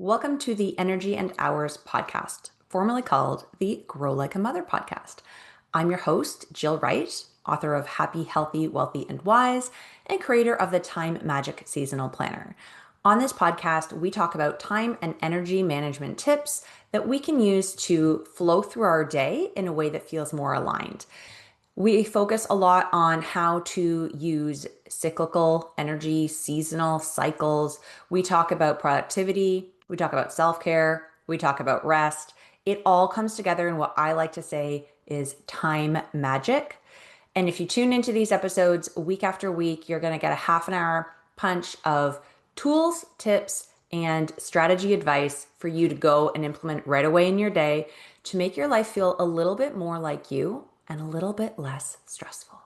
Welcome to the Energy and Hours podcast, formerly called the Grow Like a Mother podcast. I'm your host, Jill Wright, author of Happy, Healthy, Wealthy, and Wise, and creator of the Time Magic Seasonal Planner. On this podcast, we talk about time and energy management tips that we can use to flow through our day in a way that feels more aligned. We focus a lot on how to use cyclical energy, seasonal cycles. We talk about productivity. We talk about self-care. We talk about rest. It all comes together in what I like to say is time magic. And if you tune into these episodes week after week, you're going to get a half an hour punch of tools, tips, and strategy advice for you to go and implement right away in your day to make your life feel a little bit more like you and a little bit less stressful.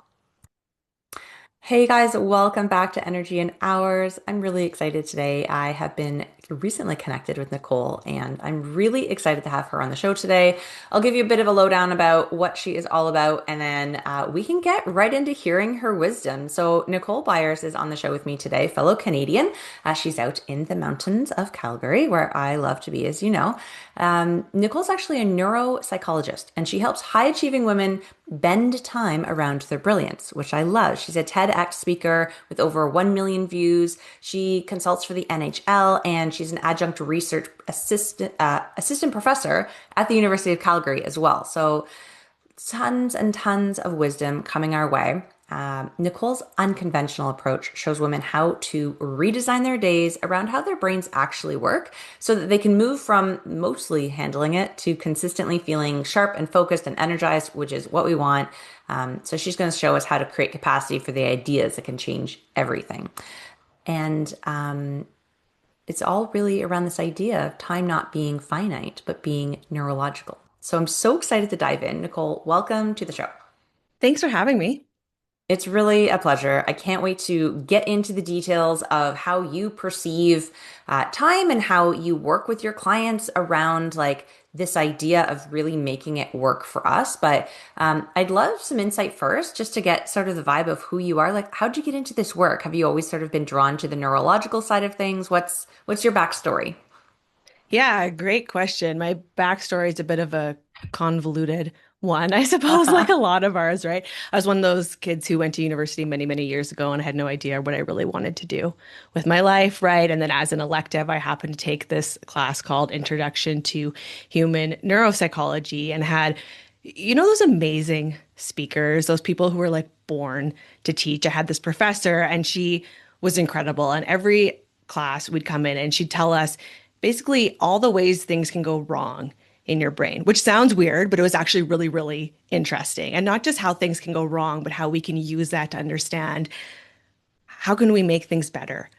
Hey guys, welcome back to Energy and Hours. I'm really excited today. I have been recently connected with Nicole and I'm really excited to have her on the show today. I'll give you a bit of a lowdown about what she is all about and then we can get right into hearing her wisdom. So Nicole Byers is on the show with me today, fellow Canadian. She's out in the mountains of Calgary, where I love to be, as you know. Nicole's actually a neuropsychologist and she helps high achieving women bend time around their brilliance, which I love. She's a TEDx speaker with over 1 million views. She consults for the NHL and she's an adjunct research assistant professor at the University of Calgary as well. So tons and tons of wisdom coming our way. Nicole's unconventional approach shows women how to redesign their days around how their brains actually work so that they can move from mostly handling it to consistently feeling sharp and focused and energized, which is what we want. So she's going to show us how to create capacity for the ideas that can change everything. And it's all really around this idea of time not being finite, but being neurological. So I'm so excited to dive in. Nicole, welcome to the show. Thanks for having me. It's really a pleasure. I can't wait to get into the details of how you perceive time and how you work with your clients around like this idea of really making it work for us. But I'd love some insight first, just to get sort of the vibe of who you are. Like, how'd you get into this work? Have you always sort of been drawn to the neurological side of things? What's your backstory? Yeah, great question. My backstory is a bit of a convoluted one, I suppose, like a lot of ours, right? I was one of those kids who went to university many, many years ago and I had no idea what I really wanted to do with my life, right? And then as an elective, I happened to take this class called Introduction to Human Neuropsychology and had, those amazing speakers, those people who were like born to teach. I had this professor and she was incredible. And every class we'd come in and she'd tell us basically all the ways things can go wrong in your brain, which sounds weird, but it was actually really, really interesting. And not just how things can go wrong, but how we can use that to understand how can we make things better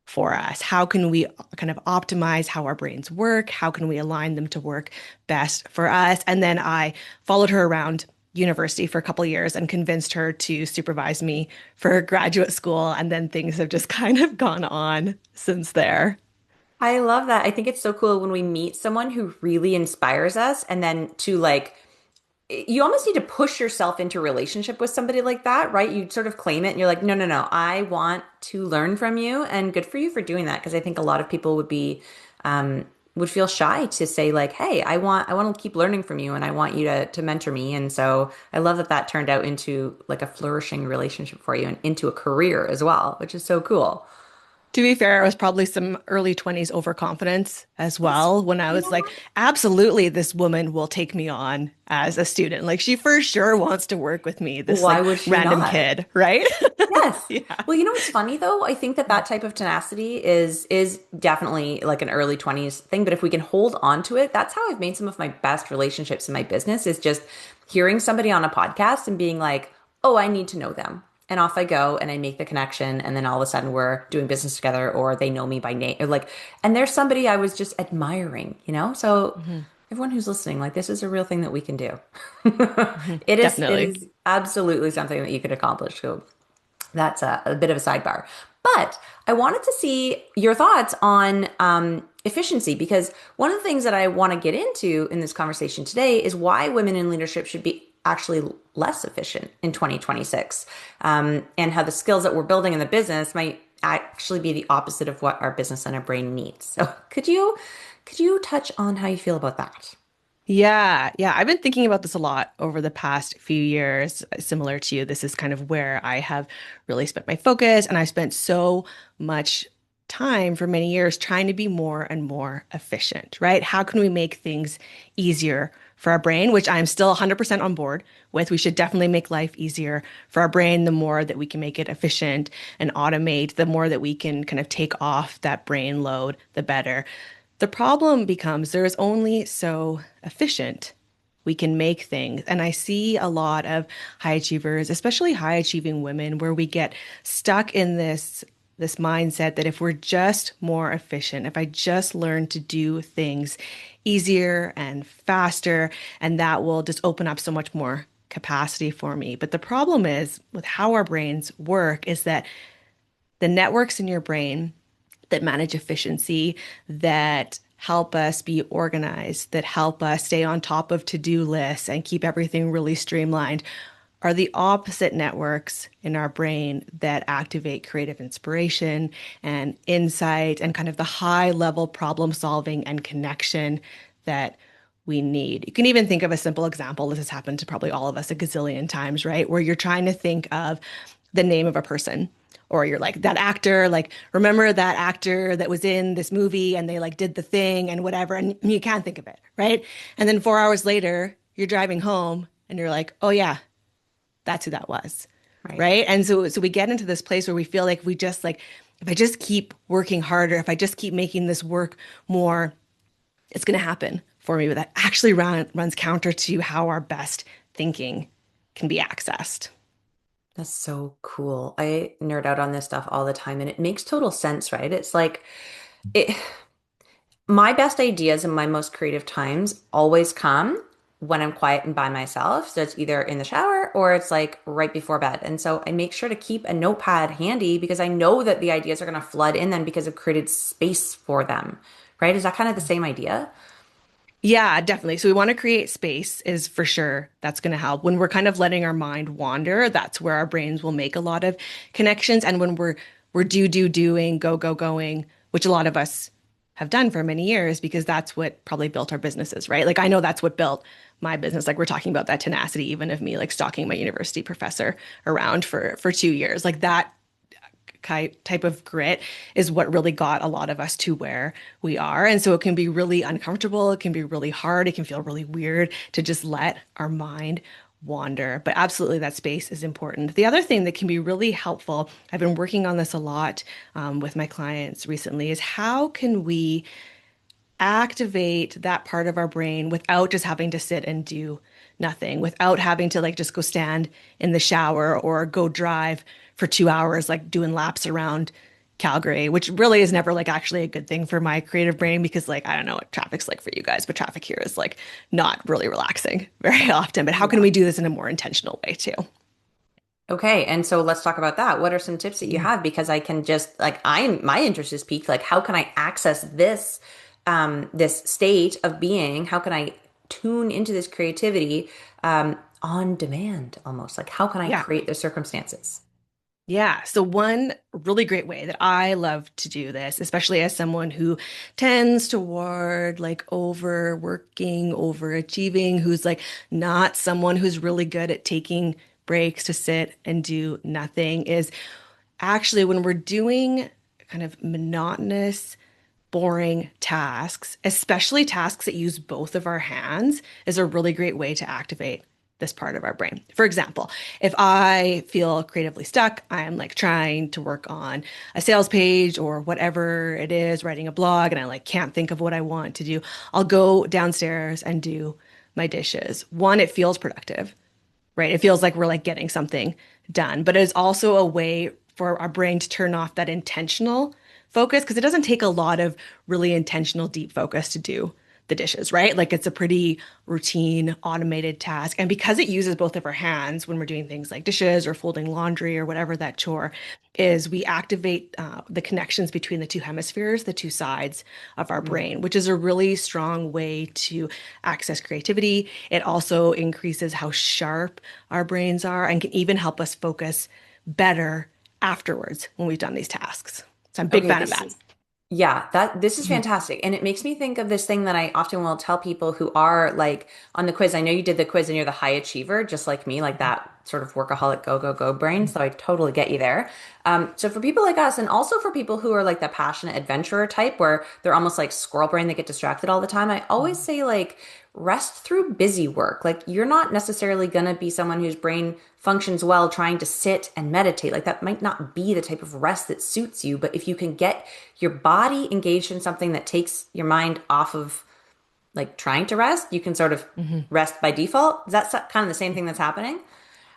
for us? How can we kind of optimize how our brains work? How can we align them to work best for us? And then I followed her around university for a couple of years and convinced her to supervise me for graduate school. And then things have just kind of gone on since there. I love that. I think it's so cool when we meet someone who really inspires us and then to like you almost need to push yourself into a relationship with somebody like that, right? You sort of claim it and you're like, no, no, no, I want to learn from you. And good for you for doing that. Because I think a lot of people would feel shy to say like, hey, I want to keep learning from you and I want you to mentor me. And so I love that that turned out into like a flourishing relationship for you and into a career as well, which is so cool. To be fair, it was probably some early 20s overconfidence as That's, well when I you was know like, absolutely, this woman will take me on as a student. Like, she for sure wants to work with me, this why like would she random not? kid, right? Yes. Yeah. Well, you know what's funny though? I think that that type of tenacity is definitely like an early 20s thing, but if we can hold on to it, that's how I've made some of my best relationships in my business is just hearing somebody on a podcast and being like, "Oh, I need to know them." And off I go and I make the connection and then all of a sudden we're doing business together or they know me by name or like and there's somebody I was just admiring, you know? So Mhm. everyone who's listening, like this is a real thing that we can do. Mhm. It Definitely. is absolutely something that you could accomplish. So that's a bit of a sidebar. But I wanted to see your thoughts on efficiency because one of the things that I want to get into in this conversation today is why women in leadership should be actually less efficient in 2026 and how the skills that we're building in the business might actually be the opposite of what our business and our brain needs. So could you touch on how you feel about that? Yeah, yeah. I've been thinking about this a lot over the past few years. Similar to you, this is kind of where I have really spent my focus, and I spent so much time for many years trying to be more and more efficient, right? How can we make things easier for our brain, which I'm still 100% on board with. We should definitely make life easier for our brain. The more that we can make it efficient and automate, the more that we can kind of take off that brain load, the better. The problem becomes there is only so efficient we can make things. And I see a lot of high achievers, especially high achieving women, where we get stuck in this mindset that if we're just more efficient, if I just learn to do things easier and faster, and that will just open up so much more capacity for me. But the problem is with how our brains work is that the networks in your brain that manage efficiency, that help us be organized, that help us stay on top of to-do lists and keep everything really streamlined, are the opposite networks in our brain that activate creative inspiration and insight and kind of the high level problem solving and connection that we need. You can even think of a simple example. This has happened to probably all of us a gazillion times, right? Where you're trying to think of the name of a person, or you're like that actor, like remember that actor that was in this movie and they like did the thing and whatever, and you can't think of it, right? And then 4 hours later, you're driving home and you're like, oh yeah, that's who that was, Right. right? And so we get into this place where we feel like we just like, if I just keep working harder, if I just keep making this work more, it's going to happen for me. But that actually runs counter to how our best thinking can be accessed. That's so cool. I nerd out on this stuff all the time and it makes total sense, right? It's like it my best ideas and my most creative times always come when I'm quiet and by myself. So it's either in the shower or it's like right before bed. And so I make sure to keep a notepad handy because I know that the ideas are going to flood in then because I've created space for them. Right? Is that kind of the same idea? Yeah, definitely. So we want to create space is for sure. That's going to help. When we're kind of letting our mind wander, that's where our brains will make a lot of connections. And when we're doing, going, which a lot of us have done for many years because that's what probably built our businesses, right? Like I know that's what built my business. Like we're talking about that tenacity, even of me like stalking my university professor around for 2 years. Like that type of grit is what really got a lot of us to where we are. And so it can be really uncomfortable. It can be really hard. It can feel really weird to just let our mind wander. But absolutely, that space is important. The other thing that can be really helpful, I've been working on this a lot with my clients recently, is how can we activate that part of our brain without just having to sit and do nothing, without having to like just go stand in the shower or go drive for 2 hours, like doing laps around Calgary, which really is never like actually a good thing for my creative brain because like I don't know what traffic's like for you guys, but traffic here is like not really relaxing very often. But how can we do this in a more intentional way too? Okay, and so let's talk about that. What are some tips that you Yeah. have? Because I can just like my interest is peaked. Like, how can I access this state of being? How can I tune into this creativity on demand almost? Like, how can I Yeah. create the circumstances? Yeah. So, one really great way that I love to do this, especially as someone who tends toward like overworking, overachieving, who's like not someone who's really good at taking breaks to sit and do nothing, is actually when we're doing kind of monotonous, boring tasks, especially tasks that use both of our hands, is a really great way to activate this part of our brain. For example, if I feel creatively stuck, I'm like trying to work on a sales page or whatever it is, writing a blog, and I like can't think of what I want to do, I'll go downstairs and do my dishes. One, it feels productive, right? It feels like we're like getting something done, but it's also a way for our brain to turn off that intentional focus because it doesn't take a lot of really intentional deep focus to do the dishes, right? Like it's a pretty routine automated task. And because it uses both of our hands when we're doing things like dishes or folding laundry or whatever that chore is, we activate the connections between the two hemispheres, the two sides of our Mm. brain, which is a really strong way to access creativity. It also increases how sharp our brains are and can even help us focus better afterwards when we've done these tasks. So I'm a big Okay, fan of this that. is yeah, that this is Mhm. fantastic. And it makes me think of this thing that I often will tell people who are like on the quiz. I know you did the quiz and you're the high achiever, just like me, like that sort of workaholic go, go, go brain. So I totally get you there. So for people like us, and also for people who are like the passionate adventurer type, where they're almost like squirrel brain, they get distracted all the time, I always say like rest through busy work. Like you're not necessarily going to be someone whose brain functions well trying to sit and meditate. Like that might not be the type of rest that suits you, but if you can get your body engaged in something that takes your mind off of like trying to rest, you can sort of Mhm. rest by default. Is that kind of the same thing that's happening?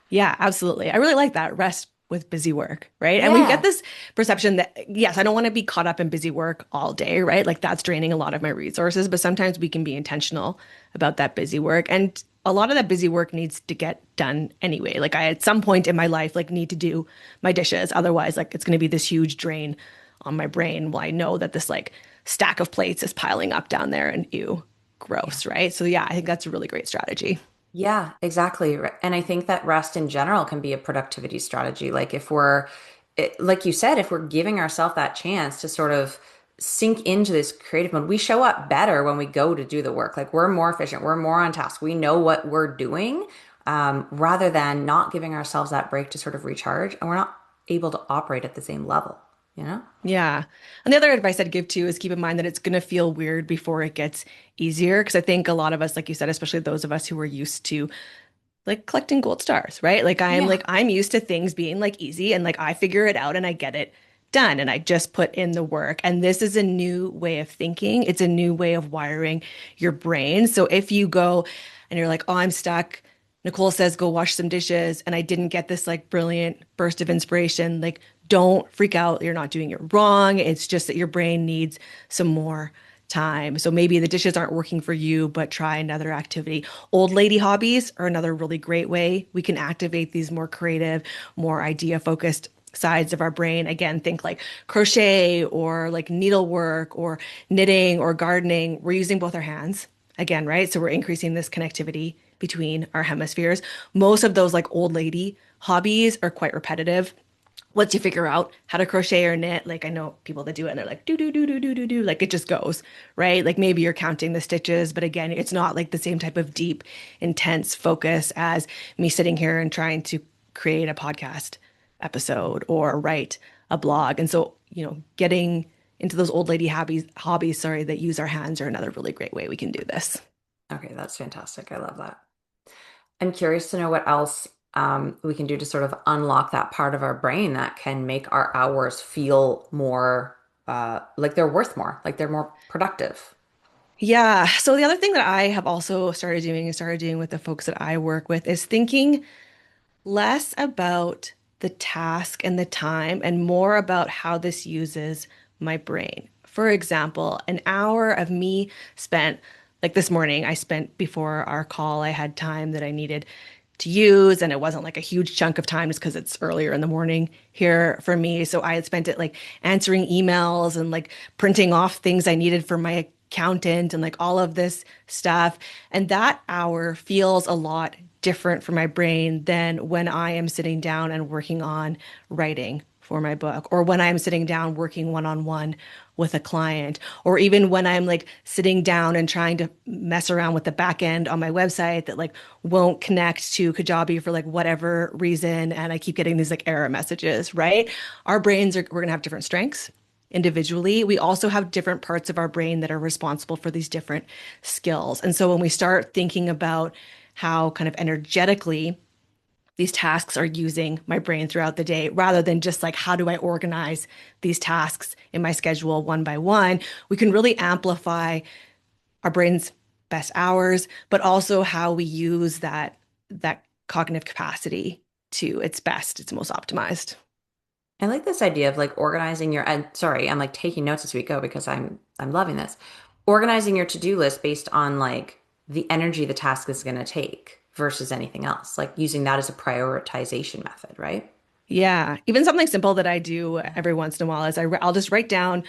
Yeah, absolutely. I really like that rest with busy work, right? And we get Yeah. this perception that, yes, I don't want to be caught up in busy work all day, right? Like that's draining a lot of my resources, but sometimes we can be intentional about that busy work. And a lot of that busy work needs to get done anyway. Like I, at some point in my life, like need to do my dishes. Otherwise, like it's going to be this huge drain on my brain. Well, I know that this like stack of plates is piling up down there and ew, Yeah. gross, right? So yeah, I think that's a really great strategy. Yeah, exactly. And I think that rest in general can be a productivity strategy. Like if we're, like you said, if we're giving ourselves that chance to sort of sink into this creative mode, we show up better when we go to do the work. Like we're more efficient, we're more on task, we know what we're doing, rather than not giving ourselves that break to sort of recharge, and we're not able to operate at the same level, you know? Yeah. And the other advice I'd give too is keep in mind that it's going to feel weird before it gets easier. Because I think a lot of us, like you said, especially those of us who are used to like collecting gold stars, right? Yeah. I'm used to things being like easy and like I figure it out and I get it done and I just put in the work. And this is a new way of thinking. It's a new way of wiring your brain. So if you go and you're like, oh, I'm stuck. Nicole says go wash some dishes and I didn't get this like brilliant burst of inspiration. Like don't freak out. You're not doing it wrong. It's just that your brain needs some more time. So maybe the dishes aren't working for you, but try another activity. Old lady hobbies are another really great way we can activate these more creative, more idea focused sides of our brain. Again, think like crochet or like needlework or knitting or gardening. We're using both our hands again, right? So we're increasing this connectivity between our hemispheres. Most of those like old lady hobbies are quite repetitive. Once you figure out how to crochet or knit, like I know people that do it and they're like do do do do do do do, like it just goes, right? Like maybe you're counting the stitches, but again, it's not like the same type of deep, intense focus as me sitting here and trying to create a podcast episode or write a blog. And so, getting into those old lady hobbies, sorry, that use our hands are another really great way we can do this. Okay, that's fantastic. I love that. I'm curious to know what else we can do to sort of unlock that part of our brain that can make our hours feel more like they're worth more, like they're more productive. Yeah. So the other thing that I have also started doing with the folks that I work with is thinking less about the task and the time and more about how this uses my brain. For example, an hour of me spent, like this morning, I spent before our call, I had time that I needed to use, and it wasn't like a huge chunk of time just because it's earlier in the morning here for me. So I had spent it like answering emails and like printing off things I needed for my accountant and like all of this stuff. And that hour feels a lot different for my brain than when I am sitting down and working on writing for my book, or when I'm sitting down working one-on-one with a client, or even when I'm like sitting down and trying to mess around with the back end on my website that like won't connect to Kajabi for like whatever reason. And I keep getting these like error messages, right? We're going to have different strengths individually. We also have different parts of our brain that are responsible for these different skills. And so when we start thinking about how kind of energetically these tasks are using my brain throughout the day, rather than just like, how do I organize these tasks in my schedule one by one, we can really amplify our brain's best hours, but also how we use that cognitive capacity to its best, its most optimized. I like this idea of like organizing your, and sorry, I'm like taking notes as we go because I'm loving this. Organizing your to-do list based on like the energy the task is going to take versus anything else. Like using that as a prioritization method, right? Yeah, even something simple that I do every once in a while is I'll just write down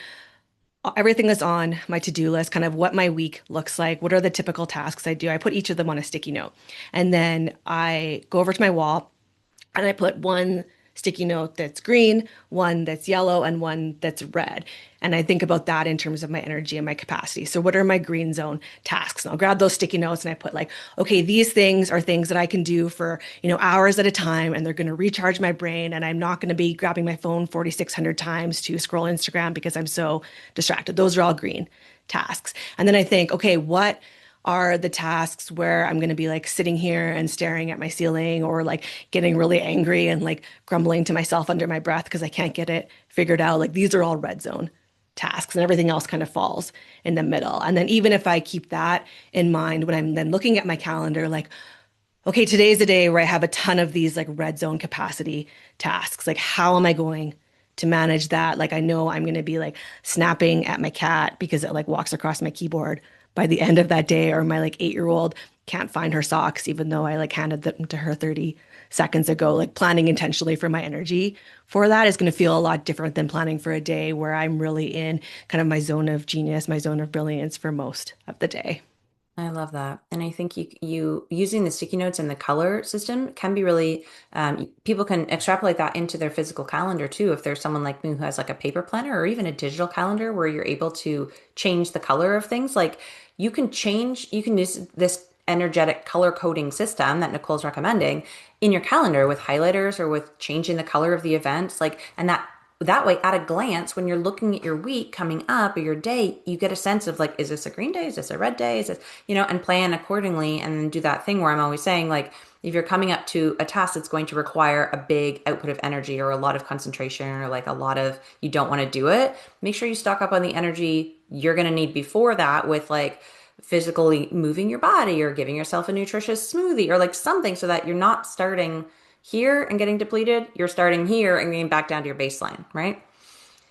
everything that's on my to-do list, kind of what my week looks like, what are the typical tasks I do. I put each of them on a sticky note, and then I go over to my wall and I put one. sticky note that's green, one that's yellow, and one that's red. And I think about that in terms of my energy and my capacity. So, what are my green zone tasks? And I'll grab those sticky notes and I put like, okay, these things are things that I can do for, hours at a time, and they're going to recharge my brain. And I'm not going to be grabbing my phone 4,600 times to scroll Instagram because I'm so distracted. Those are all green tasks. And then I think, okay, what are the tasks where I'm going to be like sitting here and staring at my ceiling or like getting really angry and like grumbling to myself under my breath because I can't get it figured out. Like these are all red zone tasks and everything else kind of falls in the middle. And then even if I keep that in mind when I'm then looking at my calendar, like, okay, today's the day where I have a ton of these like red zone capacity tasks. Like, how am I going to manage that? Like, I know I'm going to be like snapping at my cat because it like walks across my keyboard by the end of that day, or my like 8-year-old can't find her socks, even though I like handed them to her 30 seconds ago. Like, planning intentionally for my energy for that is going to feel a lot different than planning for a day where I'm really in kind of my zone of genius, my zone of brilliance for most of the day. I love that. And I think you using the sticky notes and the color system can be really people can extrapolate that into their physical calendar too. If there's someone like me who has like a paper planner or even a digital calendar where you're able to change the color of things, like you can use this energetic color coding system that Nicole's recommending in your calendar with highlighters or with changing the color of the events, like, and that way, at a glance, when you're looking at your week coming up or your day, you get a sense of like, is this a green day? Is this a red day? Is this, and plan accordingly, and then do that thing where I'm always saying, like, if you're coming up to a task that's going to require a big output of energy or a lot of concentration or like a lot of, you don't want to do it, make sure you stock up on the energy you're going to need before that with like physically moving your body or giving yourself a nutritious smoothie or like something so that you're not starting here and getting depleted, you're starting here and getting back down to your baseline, right?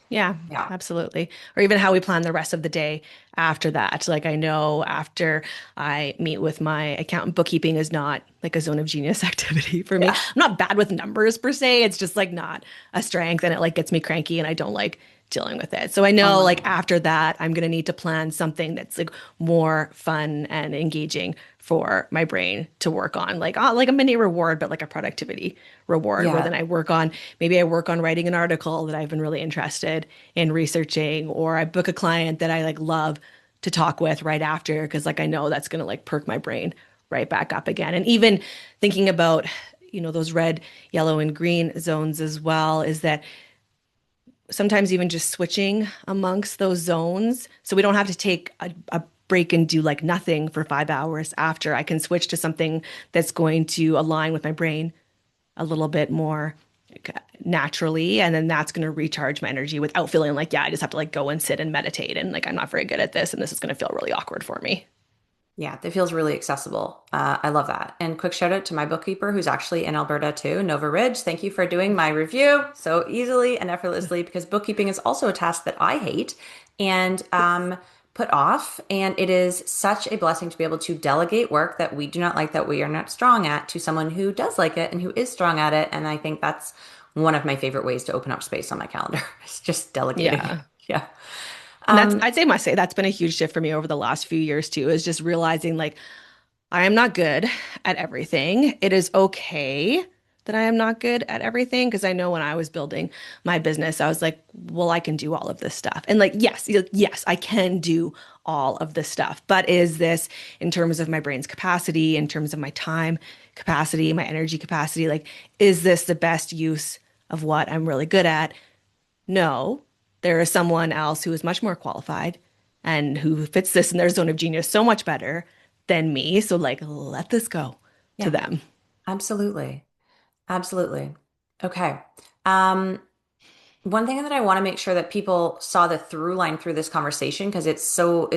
Yeah, Yeah. absolutely. Or even how we plan the rest of the day after that. Like I know after I meet with my accountant, bookkeeping is not like a zone of genius activity for me. Yeah. I'm not bad with numbers per se. It's just like not a strength and it like gets me cranky and I don't like dealing with it. So I know like Um, after that, I'm going to need to plan something that's like more fun and engaging for my brain to work on, like a mini reward, but like a productivity reward where yeah. then maybe I work on writing an article that I've been really interested in researching, or I book a client that I like love to talk with right after because like I know that's going to like perk my brain right back up again. And even thinking about, those red, yellow, and green zones as well, is that sometimes even just switching amongst those zones. So we don't have to take a break and do like nothing for 5 hours after. I can switch to something that's going to align with my brain a little bit more like, naturally. And then that's going to recharge my energy without feeling like, yeah, I just have to like go and sit and meditate. And like, I'm not very good at this. And this is going to feel really awkward for me. Yeah, that feels really accessible. I love that. And quick shout out to my bookkeeper who's actually in Alberta too, Nova Ridge. Thank you for doing my review so easily and effortlessly because bookkeeping is also a task that I hate and put off. And it is such a blessing to be able to delegate work that we do not like, that we are not strong at, to someone who does like it and who is strong at it. And I think that's one of my favorite ways to open up space on my calendar. It's just delegating. Yeah. Yeah. And that's, Um, must say, that's been a huge shift for me over the last few years too, is just realizing like I am not good at everything. It is okay that I am not good at everything because I know when I was building my business, I was like, well, I can do all of this stuff. And like, yes, I can do all of this stuff. But is this in terms of my brain's capacity, in terms of my time capacity, my energy capacity, like, is this the best use of what I'm really good at? No, there is someone else who is much more qualified and who fits this in their zone of genius so much better than me. So, like, let this go to yeah, them. absolutely. Absolutely. Okay. Um, One thing that I want to make sure that people saw the through line through this conversation, because it's so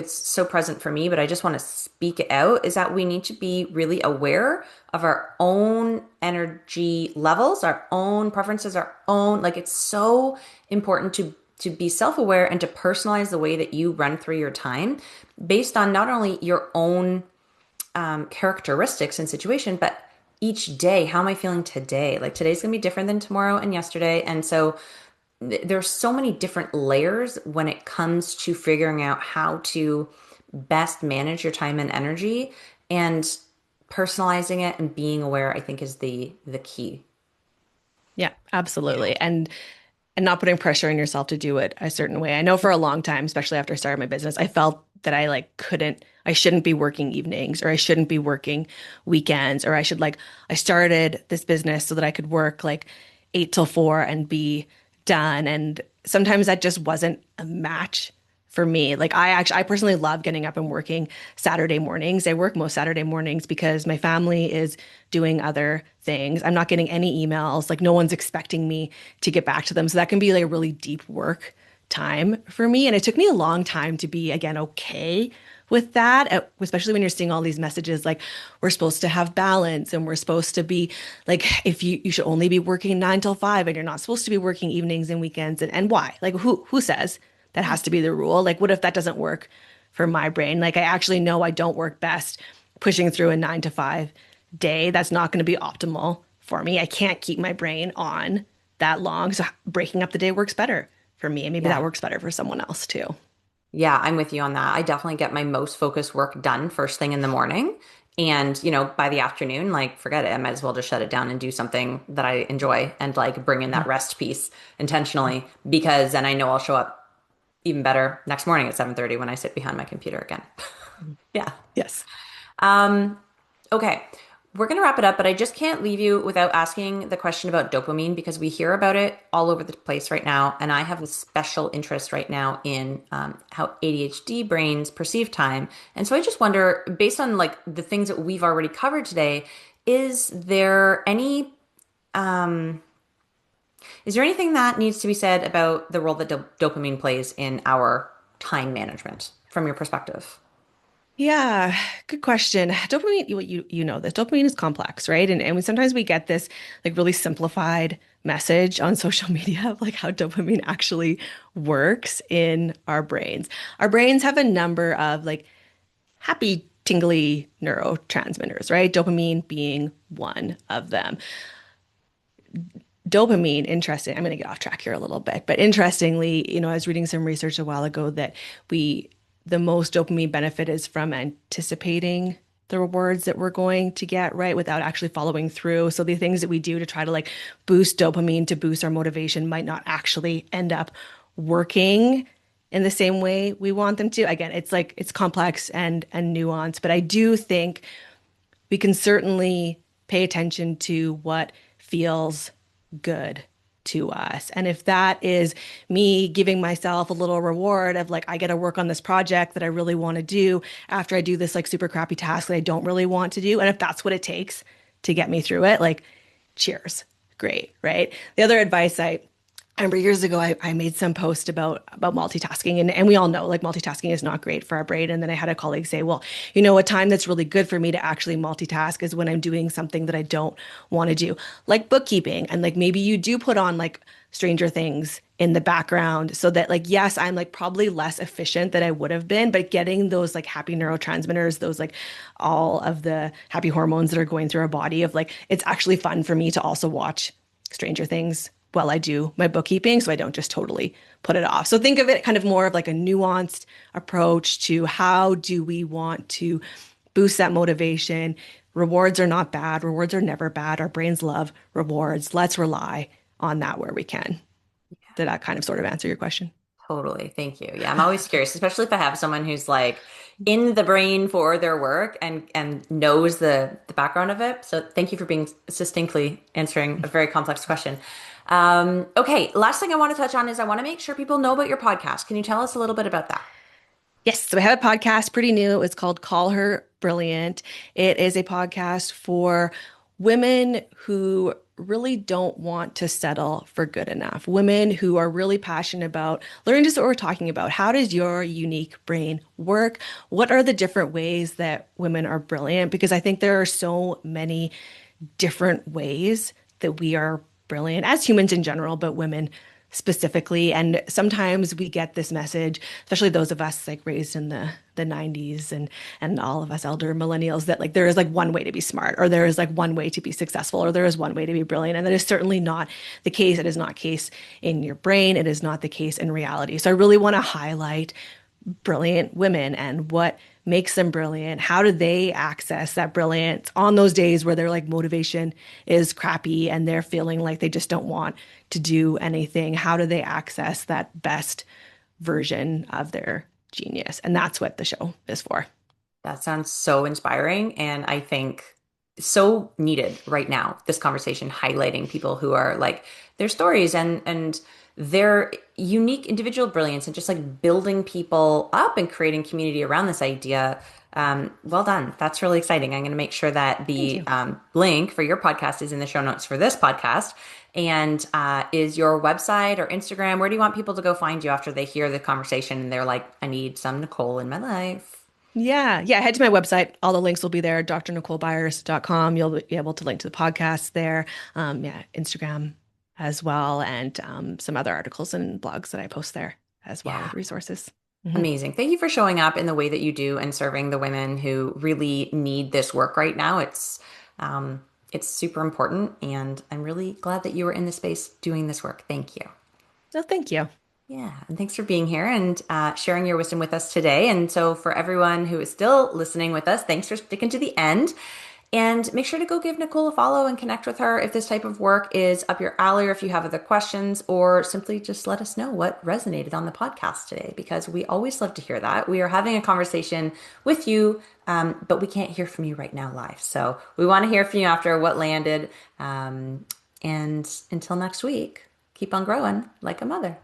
present for me, but I just want to speak it out, is that we need to be really aware of our own energy levels, our own preferences, our own, like it's so important to be self-aware and to personalize the way that you run through your time based on not only your own characteristics and situation, but each day, how am I feeling today? Like today's gonna be different than tomorrow and yesterday. And so there's so many different layers when it comes to figuring out how to best manage your time and energy, and personalizing it and being aware, I think, is the key. Yeah, absolutely. And not putting pressure on yourself to do it a certain way. I know for a long time, especially after I started my business, I felt that I like couldn't, I shouldn't be working evenings or I shouldn't be working weekends or I should like, I started this business so that I could work like 8 till 4 and be done. And sometimes that just wasn't a match for me. Like I personally love getting up and working Saturday mornings. I work most Saturday mornings because my family is doing other things. I'm not getting any emails. Like no one's expecting me to get back to them. So that can be like a really deep work time for me. And it took me a long time to be again okay with that, especially when you're seeing all these messages like we're supposed to have balance and we're supposed to be like if you should only be working 9 till 5 and you're not supposed to be working evenings and weekends and why? Like who says that has to be the rule? Like what if that doesn't work for my brain? Like I actually know I don't work best pushing through a 9 to 5 day. That's not going to be optimal for me. I can't keep my brain on that long. So breaking up the day works better for me. And maybe that Yeah. works better for someone else too. Yeah, I'm with you on that. I definitely get my most focused work done first thing in the morning. And, by the afternoon, like, forget it. I might as well just shut it down and do something that I enjoy and like bring in that rest piece intentionally because then I know I'll show up even better next morning at 7:30 when I sit behind my computer again. Yeah. Yes. Um, okay. We're going to wrap it up, but I just can't leave you without asking the question about dopamine because we hear about it all over the place right now. And I have a special interest right now in how ADHD brains perceive time. And so I just wonder, based on like the things that we've already covered today, is there any, um, is there anything that needs to be said about the role that dopamine plays in our time management from your perspective? Yeah, good question. Dopamine, you know this. Dopamine is complex, right? And sometimes we get this like really simplified message on social media of like how dopamine actually works in our brains. Our brains have a number of like happy, tingly neurotransmitters, right? Dopamine being one of them. Dopamine, interesting. I'm going to get off track here a little bit, but interestingly, I was reading some research a while ago that the most dopamine benefit is from anticipating the rewards that we're going to get, right, without actually following through. So the things that we do to try to like boost dopamine to boost our motivation might not actually end up working in the same way we want them to. Again, it's like it's complex and nuanced, but I do think we can certainly pay attention to what feels good to us. And if that is me giving myself a little reward of like, I get to work on this project that I really want to do after I do this like super crappy task that I don't really want to do. And if that's what it takes to get me through it, like, cheers. Great. Right. The other advice I remember years ago, I made some post about multitasking, and we all know like multitasking is not great for our brain. And then I had a colleague say, well, a time that's really good for me to actually multitask is when I'm doing something that I don't want to do, like bookkeeping. And like maybe you do put on like Stranger Things in the background so that like, yes, I'm like probably less efficient than I would have been, but getting those like happy neurotransmitters, those like all of the happy hormones that are going through our body of like, it's actually fun for me to also watch Stranger Things while I do my bookkeeping, so I don't just totally put it off. So think of it kind of more of like a nuanced approach to how do we want to boost that motivation. Rewards are not bad. Rewards are never bad. Our brains love rewards. Let's rely on that where we can. Did that kind of sort of answer your question? Totally. Thank you. Yeah, I'm always curious, especially if I have someone who's like in the brain for their work and knows the background of it. So thank you for being succinctly answering a very complex question. Okay, last thing I want to touch on is I want to make sure people know about your podcast. Can you tell us a little bit about that? Yes, so I have a podcast, pretty new. It's called Call Her Brilliant. It is a podcast for women who really don't want to settle for good enough. Women who are really passionate about learning just what we're talking about. How does your unique brain work? What are the different ways that women are brilliant? Because I think there are so many different ways that we are brilliant as humans in general, but women specifically. And sometimes we get this message, especially those of us like raised in the 90s and all of us elder millennials, that like there is like one way to be smart, or there is like one way to be successful, or there is one way to be brilliant. And that is certainly not the case. It is not case in your brain. It is not the case in reality. So I really want to highlight brilliant women and what makes them brilliant. How do they access that brilliance on those days where their like motivation is crappy and they're feeling like they just don't want to do anything? How do they access that best version of their genius? And that's what the show is for. That sounds so inspiring. And I think so needed right now, this conversation highlighting people who are like their stories and their unique individual brilliance and just like building people up and creating community around this idea. Well done. That's really exciting. I'm going to make sure that Thank the you. link for your podcast is in the show notes for this podcast. And is your website or Instagram, where do you want people to go find you after they hear the conversation and they're like, I need some Nicole in my life? Yeah. Head to my website. All the links will be there, drnicolebyers.com. You'll be able to link to the podcast there. Yeah, Instagram as well, and some other articles and blogs that I post there as well Yeah. with resources. Mhm. Amazing. Thank you for showing up in the way that you do and serving the women who really need this work right now. It's super important, and I'm really glad that you were in the space doing this work. Thank you. So thank you. Yeah, and thanks for being here and sharing your wisdom with us today. And so, for everyone who is still listening with us, thanks for sticking to the end. And make sure to go give Nicole a follow and connect with her if this type of work is up your alley or if you have other questions, or simply just let us know what resonated on the podcast today, because we always love to hear that. We are having a conversation with you, but we can't hear from you right now live. So we want to hear from you after what landed. And until next week, keep on growing like a mother.